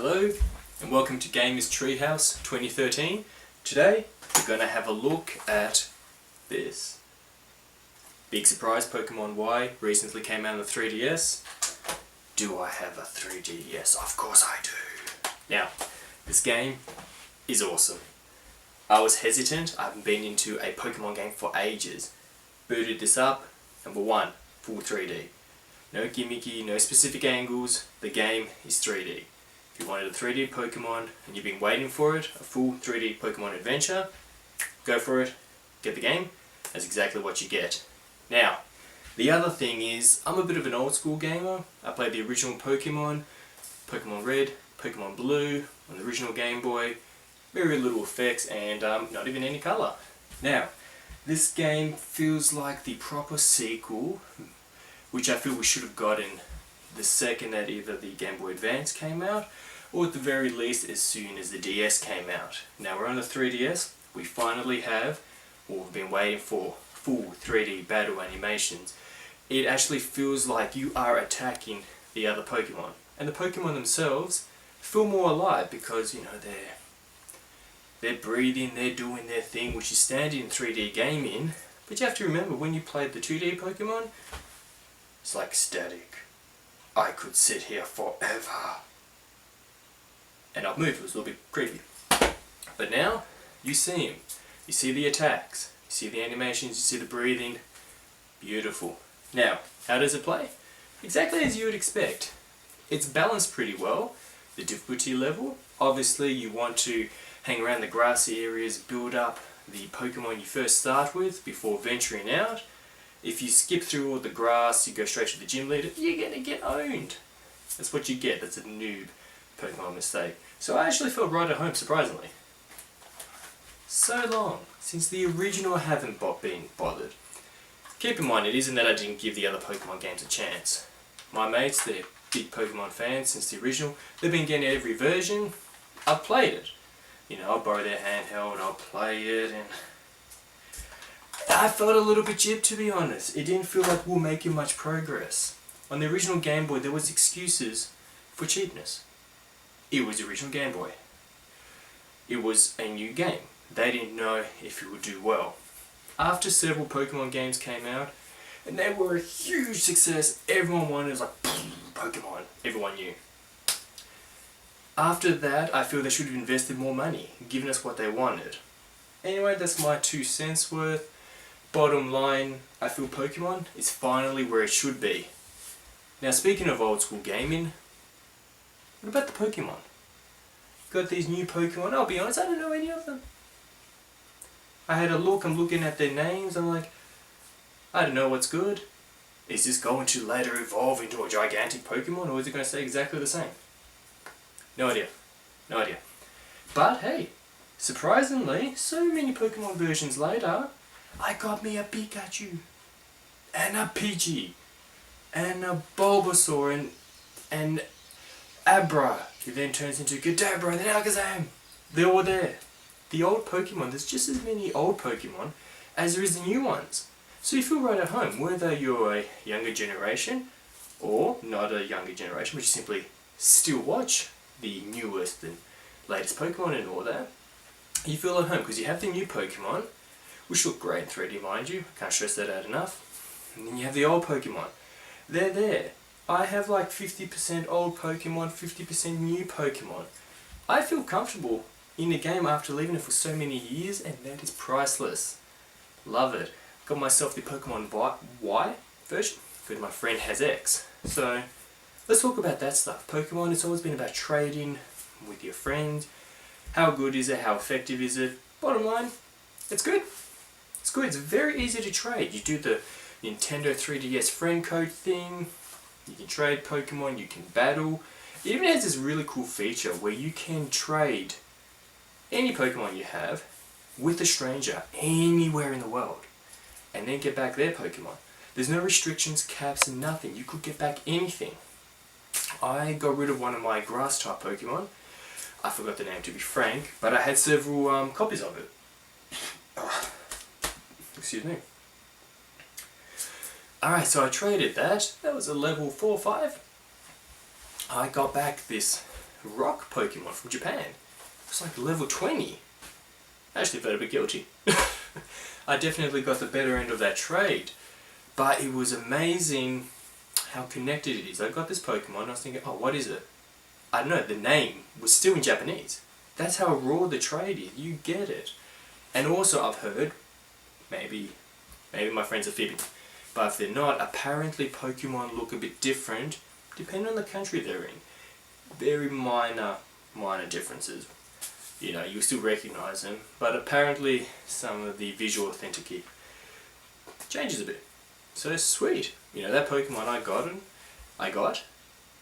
Hello and welcome to Gamers Treehouse 2013. Today we're going to have a look at this. Big surprise, Pokemon Y recently came out on the 3DS. Do I have a 3D? Yes, of course I do. Now, this game is awesome. I was hesitant, I haven't been into a Pokemon game for ages. Booted this up, number one, full 3D. No gimmicky, no specific angles, the game is 3D. If you wanted a 3D Pokemon and you've been waiting for it, a full 3D Pokemon adventure, go for it, get the game, that's exactly what you get. Now, the other thing is, I'm a bit of an old school gamer. I played the original Pokemon, Pokemon Red, Pokemon Blue, on the original Game Boy, very little effects and not even any colour. Now, this game feels like the proper sequel, which I feel we should have gotten the second that either the Game Boy Advance came out, or at the very least as soon as the DS came out. Now we're on the 3DS, we finally have what we've been waiting for, full 3D battle animations. It actually feels like you are attacking the other Pokemon. And the Pokemon themselves feel more alive because, you know, they're breathing, they're doing their thing, which is standard in 3D gaming. But you have to remember, when you played the 2D Pokemon, it's like static. I could sit here forever. And I've moved, it was a little bit creepy. But now, you see him. You see the attacks, you see the animations, you see the breathing. Beautiful. Now, how does it play? Exactly as you would expect. It's balanced pretty well. The difficulty level, obviously you want to hang around the grassy areas, build up the Pokemon you first start with before venturing out. If you skip through all the grass, you go straight to the gym leader, you're going to get owned. That's what you get. That's a noob Pokemon mistake. So I actually felt right at home, surprisingly. So long since the original I haven't been bothered. Keep in mind, it isn't that I didn't give the other Pokemon games a chance. My mates, they're big Pokemon fans since the original. They've been getting every version. I've played it. You know, I'll borrow their handheld, I'll play it, and I felt a little bit gypped, to be honest. It didn't feel like we were making much progress. On the original Game Boy, there was excuses for cheapness. It was the original Game Boy. It was a new game. They didn't know if it would do well. After several Pokemon games came out, and they were a huge success, everyone wanted, it was like, Pokemon, everyone knew. After that, I feel they should have invested more money, given us what they wanted. Anyway, that's my 2 cents worth. Bottom line, I feel Pokemon is finally where it should be. Now, speaking of old school gaming, what about the Pokemon? Got these new Pokemon, I'll be honest, I don't know any of them. I had a look, I'm looking at their names, I'm like, I don't know what's good. Is this going to later evolve into a gigantic Pokemon, or is it going to stay exactly the same? No idea. No idea. But hey, surprisingly, so many Pokemon versions later, I got me a Pikachu, and a Pidgey, and a Bulbasaur, and Abra, who then turns into Kadabra, and then Alakazam. They're all there. The old Pokemon, there's just as many old Pokemon as there is the new ones. So you feel right at home, whether you're a younger generation, or not a younger generation, but you simply still watch the newest and latest Pokemon and all that. You feel at home, because you have the new Pokemon, which look great in 3D, mind you. Can't stress that out enough. And then you have the old Pokemon. They're there. I have like 50% old Pokemon, 50% new Pokemon. I feel comfortable in the game after leaving it for so many years, and that is priceless. Love it. Got myself the Pokemon Y version, because my friend has X. So, let's talk about that stuff. Pokemon, it's always been about trading with your friends. How good is it? How effective is it? Bottom line, it's good. It's good. It's very easy to trade. You do the Nintendo 3DS friend code thing. You can trade Pokemon. You can battle. It even has this really cool feature where you can trade any Pokemon you have with a stranger anywhere in the world, and then get back their Pokemon. There's no restrictions, caps, and nothing. You could get back anything. I got rid of one of my grass type Pokemon. I forgot the name, to be frank, but I had several copies of it. Excuse me. Alright, so I traded that. That was a level 4 or 5. I got back this rock Pokemon from Japan. It's like level 20. I actually felt a bit guilty. I definitely got the better end of that trade. But it was amazing how connected it is. I got this Pokemon and I was thinking, oh, what is it? I don't know, the name was still in Japanese. That's how raw the trade is. You get it. And also I've heard, maybe my friends are fibbing, but if they're not, apparently Pokemon look a bit different depending on the country they're in. Very minor differences. You know, you still recognize them, but apparently some of the visual authenticity changes a bit. So it's sweet. You know, that Pokemon I got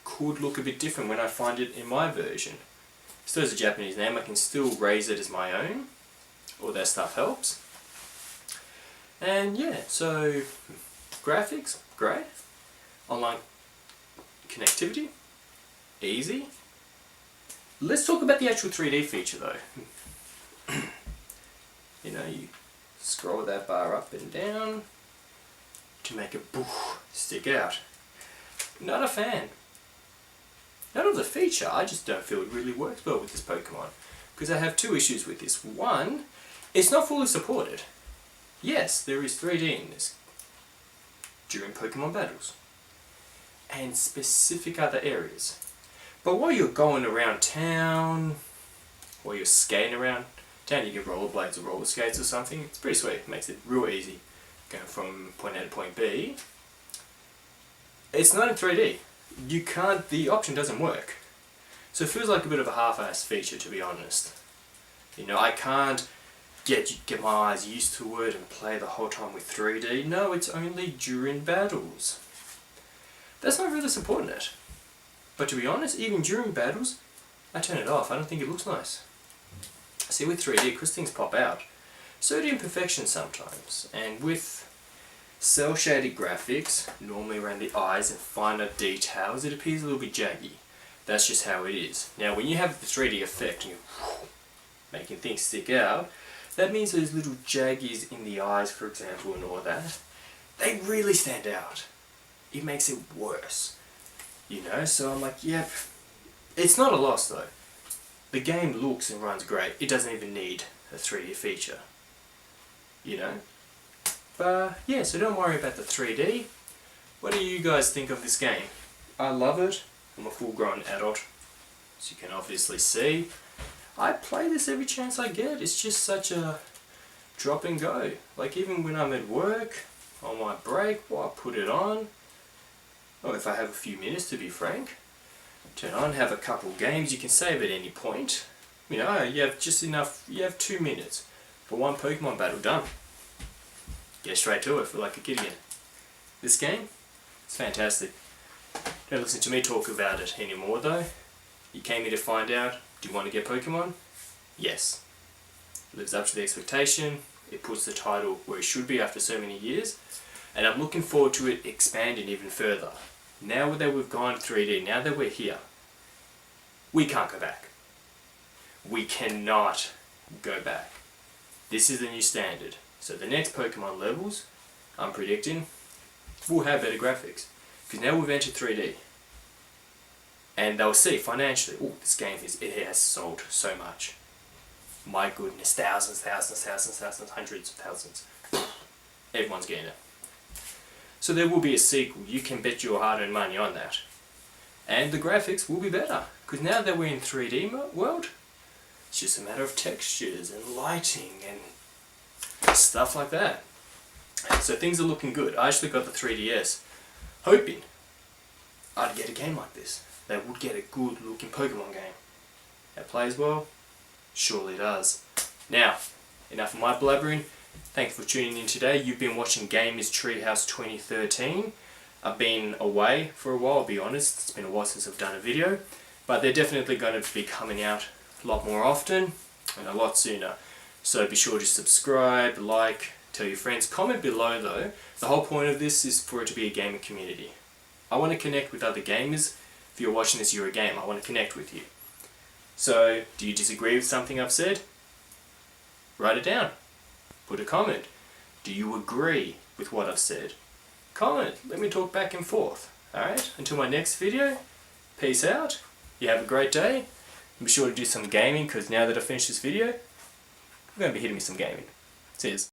could look a bit different when I find it in my version. Still has a Japanese name, I can still raise it as my own. All that stuff helps. And yeah, so graphics, great. Online connectivity, easy. Let's talk about the actual 3D feature though. You know, you scroll that bar up and down to make it stick out. Not a fan. Not of the feature, I just don't feel it really works well with this Pokemon. Because I have two issues with this. One, it's not fully supported. Yes, there is 3D in this during Pokemon battles and specific other areas. But while you're going around town, while you're skating around town, you get rollerblades or roller skates or something, it's pretty sweet, it makes it real easy going from point A to point B. It's not in 3D. You can't, the option doesn't work. So it feels like a bit of a half-assed feature, to be honest. You know, I can't get my eyes used to it and play the whole time with 3D. No, it's only during battles. That's not really supporting it. But to be honest, even during battles, I turn it off. I don't think it looks nice. See, with 3D, because things pop out, so do imperfections sometimes. And with cel-shaded graphics, normally around the eyes and finer details, it appears a little bit jaggy. That's just how it is. Now, when you have the 3D effect and you're making things stick out, that means those little jaggies in the eyes, for example, and all that, they really stand out. It makes it worse. You know, so I'm like, yep. It's not a loss though. The game looks and runs great. It doesn't even need a 3D feature. You know? But yeah, so don't worry about the 3D. What do you guys think of this game? I love it. I'm a full-grown adult, as you can obviously see. I play this every chance I get. It's just such a drop and go. Like even when I'm at work, on my break, I put it on. Or if I have a few minutes, to be frank, turn on, have a couple games. You can save at any point. You know, you have just enough, you have 2 minutes for one Pokemon battle, done. Get straight to it, feel like a kid again. This game, it's fantastic. Don't listen to me talk about it anymore though. You came here to find out, do you want to get Pokemon? Yes. It lives up to the expectation. It puts the title where it should be after so many years. And I'm looking forward to it expanding even further. Now that we've gone 3D, now that we're here, we can't go back. We cannot go back. This is the new standard. So the next Pokemon levels, I'm predicting, will have better graphics. Because now we've entered 3D. And they'll see financially, oh, this game it has sold so much. My goodness, thousands, hundreds of thousands. Everyone's getting it. So there will be a sequel. You can bet your hard-earned money on that. And the graphics will be better. Because now that we're in 3D world, it's just a matter of textures and lighting and stuff like that. So things are looking good. I actually got the 3DS hoping I'd get a game like this. That would get a good looking Pokemon game. That plays well? Surely does. Now, enough of my blubbering. Thanks for tuning in today. You've been watching Gamers Treehouse 2013. I've been away for a while, I'll be honest. It's been a while since I've done a video. But they're definitely going to be coming out a lot more often and a lot sooner. So be sure to subscribe, like, tell your friends. Comment below though. The whole point of this is for it to be a gaming community. I want to connect with other gamers. If you're watching this, you're a gamer. I want to connect with you. So, do you disagree with something I've said? Write it down. Put a comment. Do you agree with what I've said? Comment. Let me talk back and forth. Alright? Until my next video, peace out. You have a great day. Be sure to do some gaming, because now that I've finished this video, I'm going to be hitting me some gaming. Cheers.